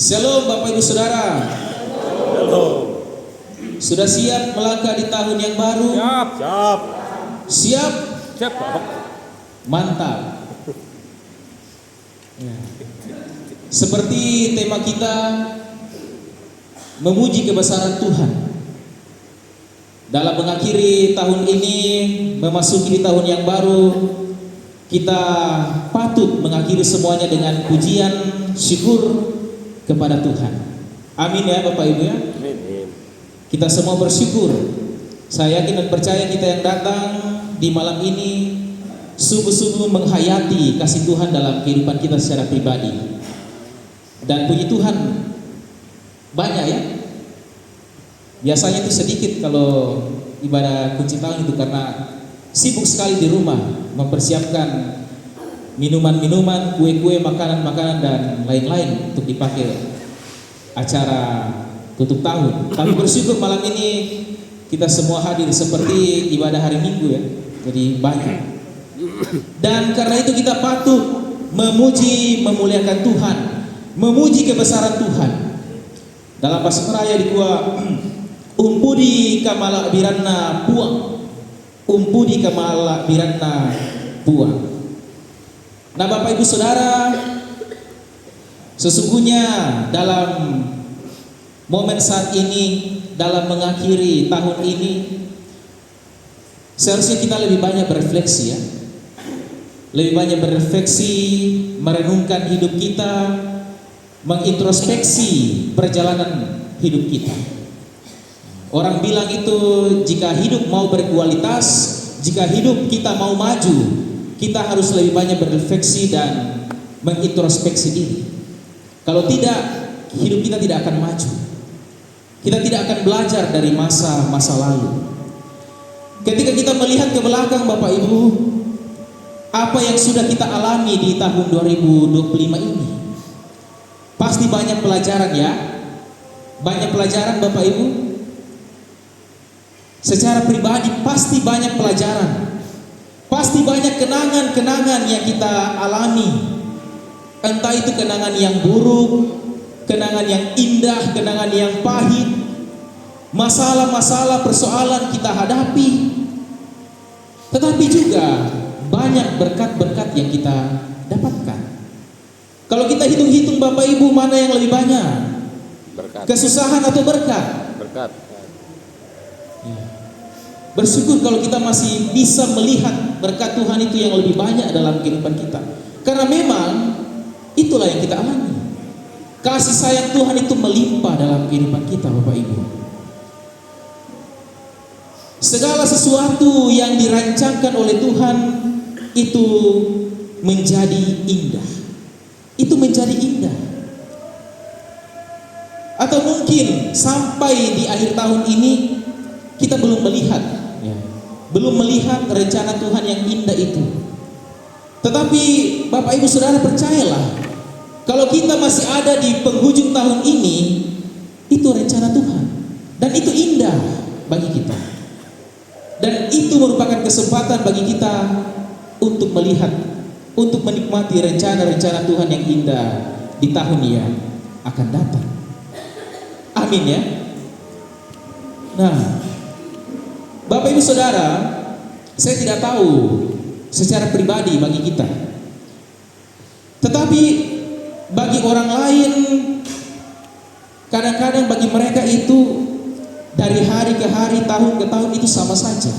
Shalom Bapak Ibu Saudara. Shalom. Sudah siap melangkah di tahun yang baru? Siap. Siap. Siap? Siap, Pak. Mantap. Ya. Seperti tema kita, memuji kebesaran Tuhan. Dalam mengakhiri tahun ini, memasuki di tahun yang baru, kita patut mengakhiri semuanya dengan pujian syukur kepada Tuhan. Amin ya Bapak Ibu ya. Amin. Kita semua bersyukur. Saya yakin dan percaya kita yang datang di malam ini sungguh-sungguh menghayati kasih Tuhan dalam kehidupan kita secara pribadi. Dan puji Tuhan banyak ya. Biasanya itu sedikit kalau ibadah kunci tahun itu, karena sibuk sekali di rumah mempersiapkan minuman-minuman, kue-kue, makanan-makanan dan lain-lain untuk dipakai acara tutup tahun. Tapi bersyukur malam ini kita semua hadir seperti ibadah hari Minggu ya. Jadi banyak. Dan karena itu kita patut memuji, memuliakan Tuhan, memuji kebesaran Tuhan. Dalam bahasa Raya di gua umpudi kamala biranna puang. Umpudi kamala biranna puang. Nah Bapak Ibu Saudara, sesungguhnya dalam momen saat ini, dalam mengakhiri tahun ini, seharusnya kita lebih banyak berefleksi ya. Lebih banyak berefleksi, merenungkan hidup kita, mengintrospeksi perjalanan hidup kita. Orang bilang itu, jika hidup mau berkualitas, jika hidup kita mau maju, kita harus lebih banyak berefleksi dan mengintrospeksi diri. Kalau tidak, hidup kita tidak akan maju. Kita tidak akan belajar dari masa-masa lalu. Ketika kita melihat ke belakang Bapak Ibu, apa yang sudah kita alami di tahun 2025 ini, pasti banyak pelajaran ya. Banyak pelajaran Bapak Ibu. Secara pribadi pasti banyak pelajaran. Pasti banyak kenangan-kenangan yang kita alami. Entah itu kenangan yang buruk, kenangan yang indah, kenangan yang pahit, masalah-masalah, persoalan kita hadapi. Tetapi juga banyak berkat-berkat yang kita dapatkan. Kalau kita hitung-hitung Bapak Ibu, mana yang lebih banyak? Berkat. Kesusahan atau berkat? Berkat. Bersyukur kalau kita masih bisa melihat berkat Tuhan itu yang lebih banyak dalam kehidupan kita. Karena memang itulah yang kita alami. Kasih sayang Tuhan itu melimpah dalam kehidupan kita Bapak Ibu. Segala sesuatu yang dirancangkan oleh Tuhan itu menjadi indah. Itu menjadi indah. Atau mungkin sampai di akhir tahun ini kita belum melihat ya, belum melihat rencana Tuhan yang indah itu. Tetapi Bapak Ibu Saudara percayalah, kalau kita masih ada di penghujung tahun ini, itu rencana Tuhan dan itu indah bagi kita. Dan itu merupakan kesempatan bagi kita untuk melihat, untuk menikmati rencana-rencana Tuhan yang indah di tahun yang akan datang. Amin ya. Nah, Bapak Ibu Saudara, saya tidak tahu secara pribadi bagi kita. Tetapi bagi orang lain, kadang-kadang bagi mereka itu dari hari ke hari, tahun ke tahun itu sama saja.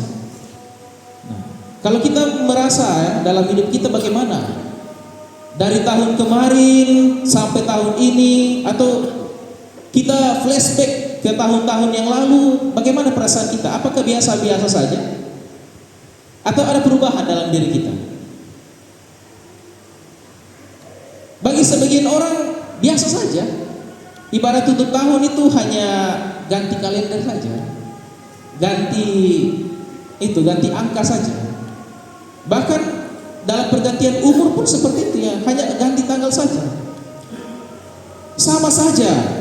Nah, kalau kita merasa dalam hidup kita bagaimana? Dari tahun kemarin sampai tahun ini, atau kita flashback ke tahun-tahun yang lalu, bagaimana perasaan kita? Apakah biasa-biasa saja? Atau ada perubahan dalam diri kita? Bagi sebagian orang biasa saja. Ibarat tutup tahun itu hanya ganti kalender saja, ganti angka saja. Bahkan dalam pergantian umur pun seperti itu ya, hanya ganti tanggal saja. Sama saja.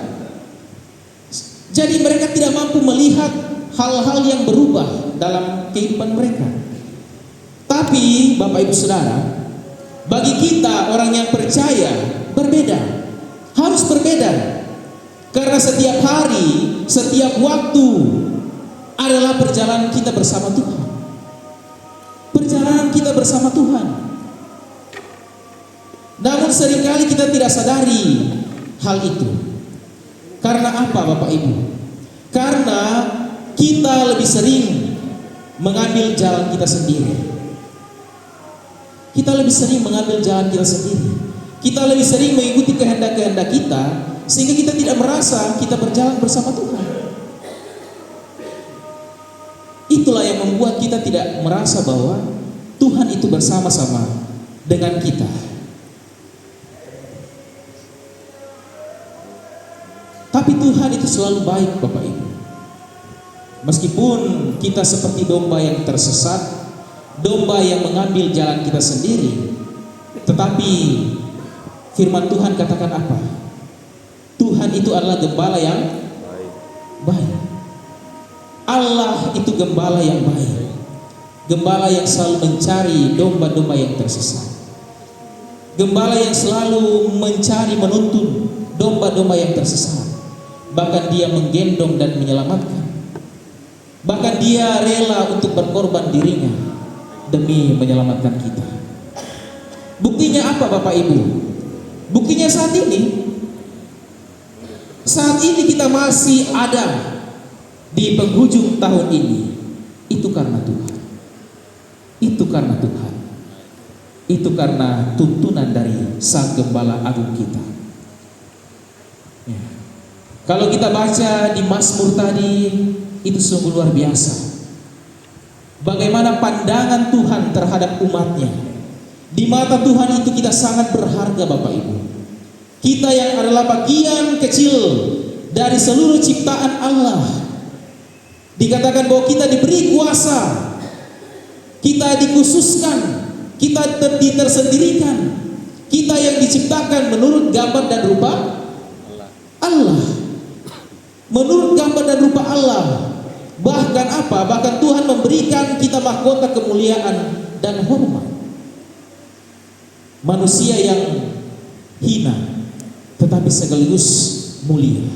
Jadi mereka tidak mampu melihat hal-hal yang berubah dalam kehidupan mereka. Tapi Bapak Ibu Saudara, bagi kita orang yang percaya berbeda, harus berbeda. Karena setiap hari, setiap waktu adalah perjalanan kita bersama Tuhan. Perjalanan kita bersama Tuhan. Namun seringkali kita tidak sadari hal itu. Karena apa Bapak Ibu? Karena kita lebih sering mengambil jalan kita sendiri. Kita lebih sering mengambil jalan kita sendiri. Kita lebih sering mengikuti kehendak-kehendak kita, sehingga kita tidak merasa kita berjalan bersama Tuhan. Itulah yang membuat kita tidak merasa bahwa Tuhan itu bersama-sama dengan kita. Tapi Tuhan itu selalu baik Bapak Ibu. Meskipun kita seperti domba yang tersesat, domba yang mengambil jalan kita sendiri, tetapi firman Tuhan katakan apa? Tuhan itu adalah gembala yang baik. Allah itu gembala yang baik. Gembala yang selalu mencari domba-domba yang tersesat. Gembala yang selalu mencari menuntun domba-domba yang tersesat. Bahkan dia menggendong dan menyelamatkan. Bahkan dia rela untuk berkorban dirinya demi menyelamatkan kita. Buktinya apa Bapak Ibu? Buktinya saat ini. Saat ini kita masih ada di penghujung tahun ini. Itu karena Tuhan. Itu karena Tuhan. Itu karena tuntunan dari Sang Gembala Agung kita. Ya. Kalau kita baca di Mazmur tadi, itu sungguh luar biasa. Bagaimana pandangan Tuhan terhadap umatnya. Di mata Tuhan itu kita sangat berharga Bapak Ibu. Kita yang adalah bagian kecil dari seluruh ciptaan Allah. Dikatakan bahwa kita diberi kuasa, kita dikhususkan, kita tersendirikan, kita yang diciptakan menurut gambar dan rupa Allah. Menurut gambar dan rupa Allah. Bahkan apa? Bahkan Tuhan memberikan kita mahkota kemuliaan dan hormat. Manusia yang hina tetapi sekaligus mulia.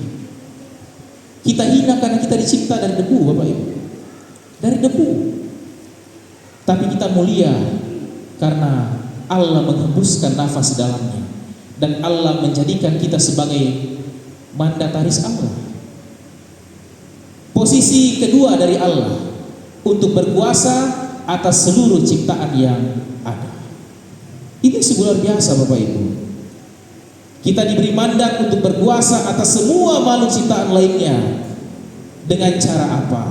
Kita hina karena kita dicipta dari debu Bapak Ibu. Dari debu. Tapi kita mulia karena Allah menghembuskan nafas dalamnya. Dan Allah menjadikan kita sebagai mandataris Allah. Posisi kedua dari Allah untuk berkuasa atas seluruh ciptaan yang ada. Ini sungguh luar biasa Bapak Ibu. Kita diberi mandat untuk berkuasa atas semua makhluk ciptaan lainnya. Dengan cara apa?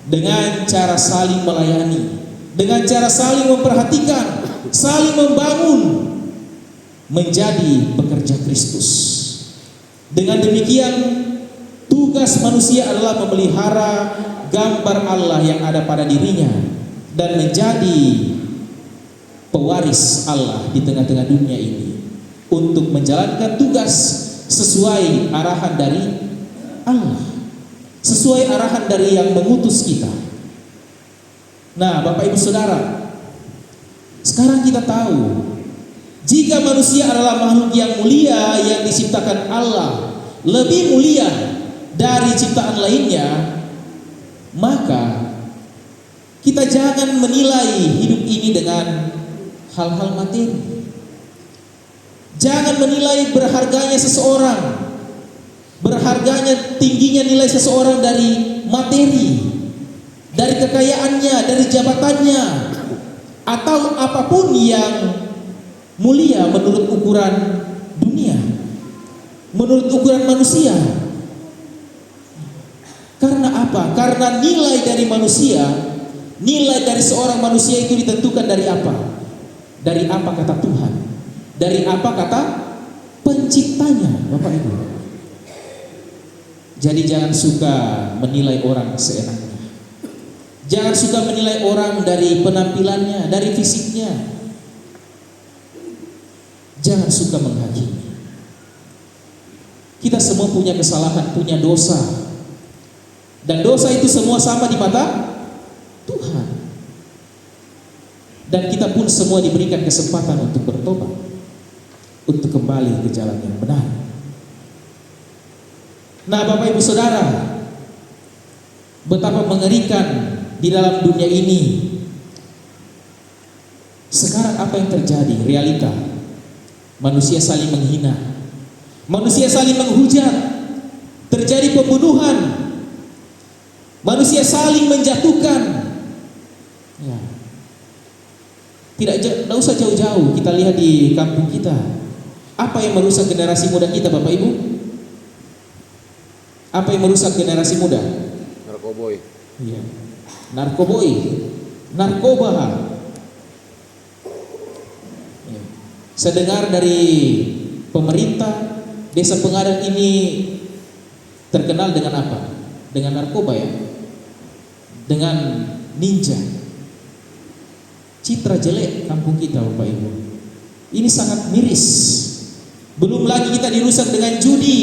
Dengan cara saling melayani, dengan cara saling memperhatikan, saling membangun, menjadi pekerja Kristus. Dengan demikian, tugas manusia adalah memelihara gambar Allah yang ada pada dirinya dan menjadi pewaris Allah di tengah-tengah dunia ini untuk menjalankan tugas sesuai arahan dari Allah, sesuai arahan dari yang mengutus kita. Nah, Bapak Ibu Saudara, sekarang kita tahu jika manusia adalah makhluk yang mulia yang diciptakan Allah, lebih mulia dari ciptaan lainnya, maka kita jangan menilai hidup ini dengan hal-hal materi. Jangan menilai berharganya seseorang, berharganya tingginya nilai seseorang dari materi, dari kekayaannya, dari jabatannya, atau apapun yang mulia menurut ukuran dunia, menurut ukuran manusia. Karena apa? Karena nilai dari manusia, nilai dari seorang manusia itu ditentukan dari apa? Dari apa kata Tuhan? Dari apa kata penciptanya, Bapak Ibu? Jadi jangan suka menilai orang seenaknya. Jangan suka menilai orang dari penampilannya, dari fisiknya. Jangan suka menghakimi. Kita semua punya kesalahan, punya dosa. Dan dosa itu semua sama di mata Tuhan. Dan kita pun semua diberikan kesempatan untuk bertobat, untuk kembali ke jalan yang benar. Nah, Bapak Ibu Saudara, betapa mengerikan di dalam dunia ini. Sekarang apa yang terjadi? Realita. Manusia saling menghina, manusia saling menghujat, terjadi pembunuhan, manusia saling menjatuhkan. Ya. Tidak usah jauh-jauh, kita lihat di kampung kita. Apa yang merusak generasi muda kita, Bapak Ibu? Apa yang merusak generasi muda? Narkoboy. Iya. Narkoboy, narkoba. Ya. Saya dengar dari pemerintah, Desa Pengadan ini terkenal dengan apa? Dengan narkoba ya, dengan ninja. Citra jelek kampung kita, Bapak Ibu. Ini sangat miris. Belum lagi kita dirusak dengan judi.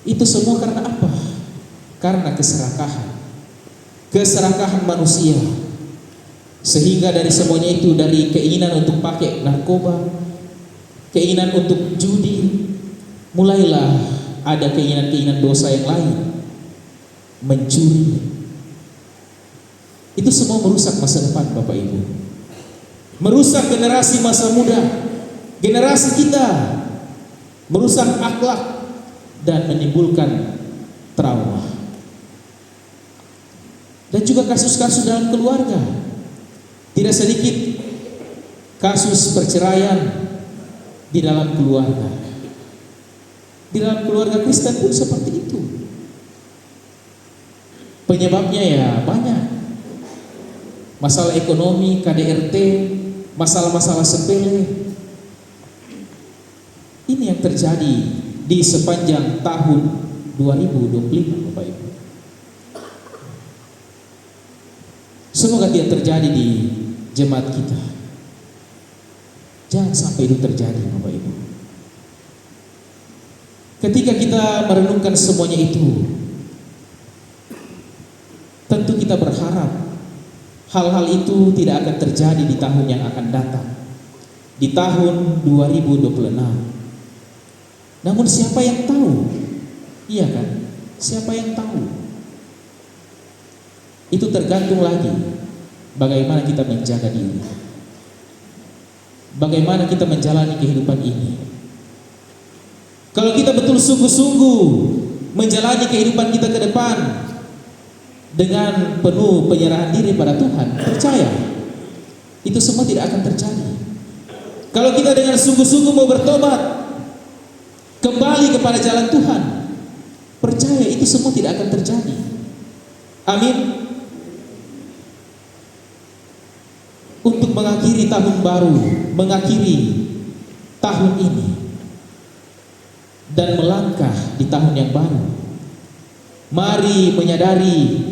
Itu semua karena apa? Karena keserakahan. Keserakahan manusia. Sehingga dari semuanya itu, dari keinginan untuk pakai narkoba, keinginan untuk judi, mulailah ada keinginan-keinginan dosa yang lain. Mencuri. Itu semua merusak masa depan, Bapak Ibu. Merusak generasi masa muda, generasi kita. Merusak akhlak dan menimbulkan trauma. Dan juga kasus-kasus dalam keluarga. Tidak sedikit kasus perceraian di dalam keluarga. Di dalam keluarga Kristen pun seperti itu. Penyebabnya ya banyak. Masalah ekonomi, KDRT, masalah-masalah sepele. Ini yang terjadi di sepanjang tahun 2025, Bapak Ibu. Semoga tidak terjadi di jemaat kita. Jangan sampai itu terjadi, Bapak Ibu. Ketika kita merenungkan semuanya itu, tentu kita berharap hal-hal itu tidak akan terjadi di tahun yang akan datang, di tahun 2026. Namun siapa yang tahu? Iya kan? Siapa yang tahu? Itu tergantung lagi bagaimana kita menjaga diri, bagaimana kita menjalani kehidupan ini. Kalau kita betul sungguh-sungguh menjalani kehidupan kita ke depan dengan penuh penyerahan diri pada Tuhan, percaya itu semua tidak akan terjadi. Kalau kita dengan sungguh-sungguh mau bertobat, kembali kepada jalan Tuhan, percaya itu semua tidak akan terjadi. Amin. Untuk mengakhiri tahun baru, mengakhiri tahun ini, dan melangkah di tahun yang baru, mari menyadari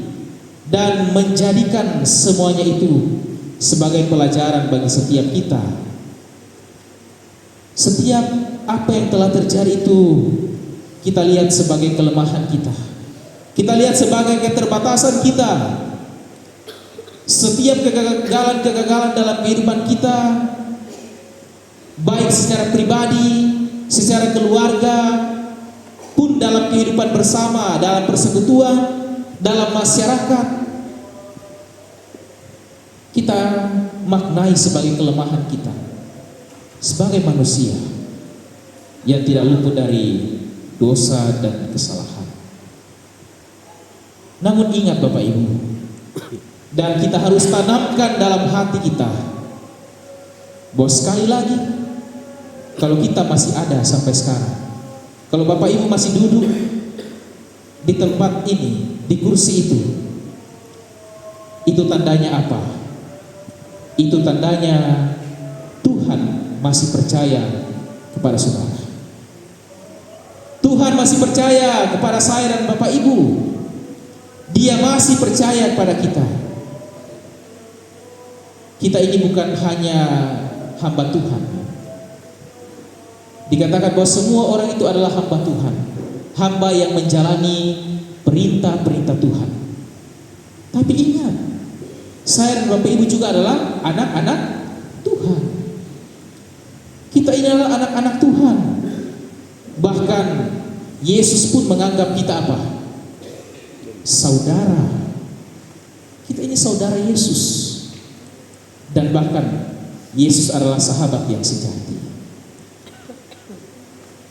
dan menjadikan semuanya itu sebagai pelajaran bagi setiap kita. Setiap apa yang telah terjadi itu kita lihat sebagai kelemahan kita, kita lihat sebagai keterbatasan kita. Setiap kegagalan dalam kehidupan kita, baik secara pribadi, secara keluarga, pun dalam kehidupan bersama, dalam persekutuan, dalam masyarakat, kita maknai sebagai kelemahan kita sebagai manusia yang tidak luput dari dosa dan kesalahan. Namun ingat Bapak Ibu, dan kita harus tanamkan dalam hati kita bahwa sekali lagi, kalau kita masih ada sampai sekarang, kalau Bapak Ibu masih duduk di tempat ini, di kursi itu tandanya apa? Itu tandanya Tuhan masih percaya kepada saudara. Tuhan masih percaya kepada saya dan Bapak Ibu. Dia masih percaya kepada kita. Kita ini bukan hanya hamba Tuhan. Dikatakan bahwa semua orang itu adalah hamba Tuhan, hamba yang menjalani perintah-perintah Tuhan. Tapi ingat, saya dan Bapak Ibu juga adalah anak-anak Tuhan. Kita ini adalah anak-anak Tuhan. Bahkan Bahkan Yesus pun menganggap kita apa? Saudara. Kita ini saudara Yesus. Dan bahkan Yesus adalah sahabat yang sejati.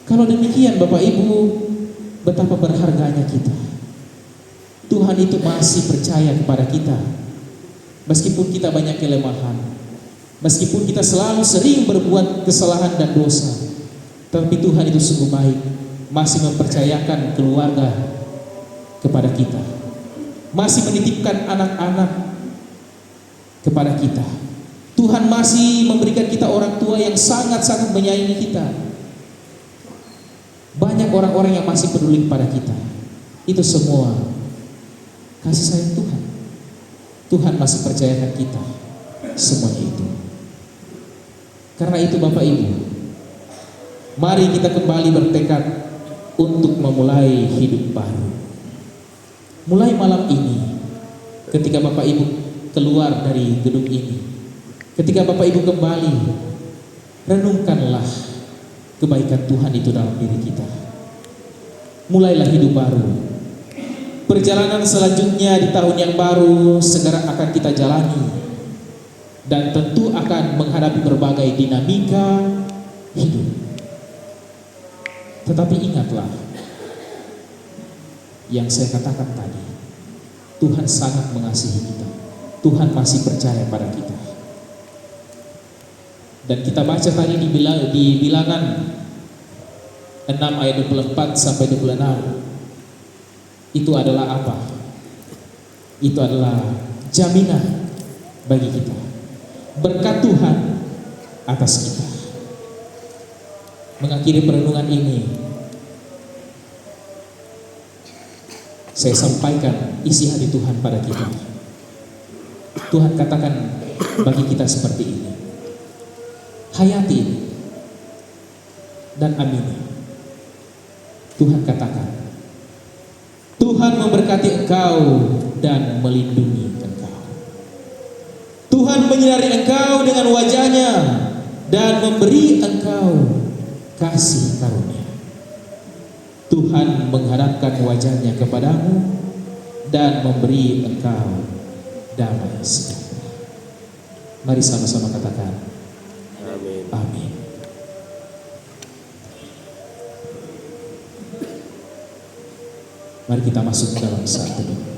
Kalau demikian Bapak Ibu, betapa berharganya kita. Tuhan itu masih percaya kepada kita. Meskipun kita banyak kelemahan, meskipun kita selalu sering berbuat kesalahan dan dosa, tapi Tuhan itu sungguh baik, masih mempercayakan keluarga kepada kita, masih menitipkan anak-anak kepada kita. Tuhan masih memberikan kita orang tua yang sangat-sangat menyayangi kita. Banyak orang-orang yang masih peduli kepada kita. Itu semua kasih sayang Tuhan. Tuhan masih percayakan kita semuanya itu. Karena itu Bapak Ibu, mari kita kembali bertekad untuk memulai hidup baru. Mulai malam ini, ketika Bapak Ibu keluar dari gedung ini, ketika Bapak Ibu kembali, renungkanlah kebaikan Tuhan itu dalam diri kita. Mulailah hidup baru. Perjalanan selanjutnya di tahun yang baru segera akan kita jalani, dan tentu akan menghadapi berbagai dinamika hidup. Tetapi ingatlah yang saya katakan tadi, Tuhan sangat mengasihi kita. Tuhan masih percaya pada kita. Dan kita baca tadi di bilangan 6 ayat 24 sampai 26. Itu adalah apa? Itu adalah jaminan bagi kita. Berkat Tuhan atas kita. Mengakhiri perenungan ini, saya sampaikan isi hati Tuhan pada kita. Tuhan katakan bagi kita seperti ini: hayati dan amini. Tuhan katakan, Tuhan memberkati engkau dan melindungi engkau. Tuhan menyinari engkau dengan wajahnya dan memberi engkau kasih karunia. Tuhan menghadapkan wajahnya kepadamu dan memberi engkau damai sejahtera. Mari sama-sama katakan Amin. amin. Mari kita masuk dalam saat teduh.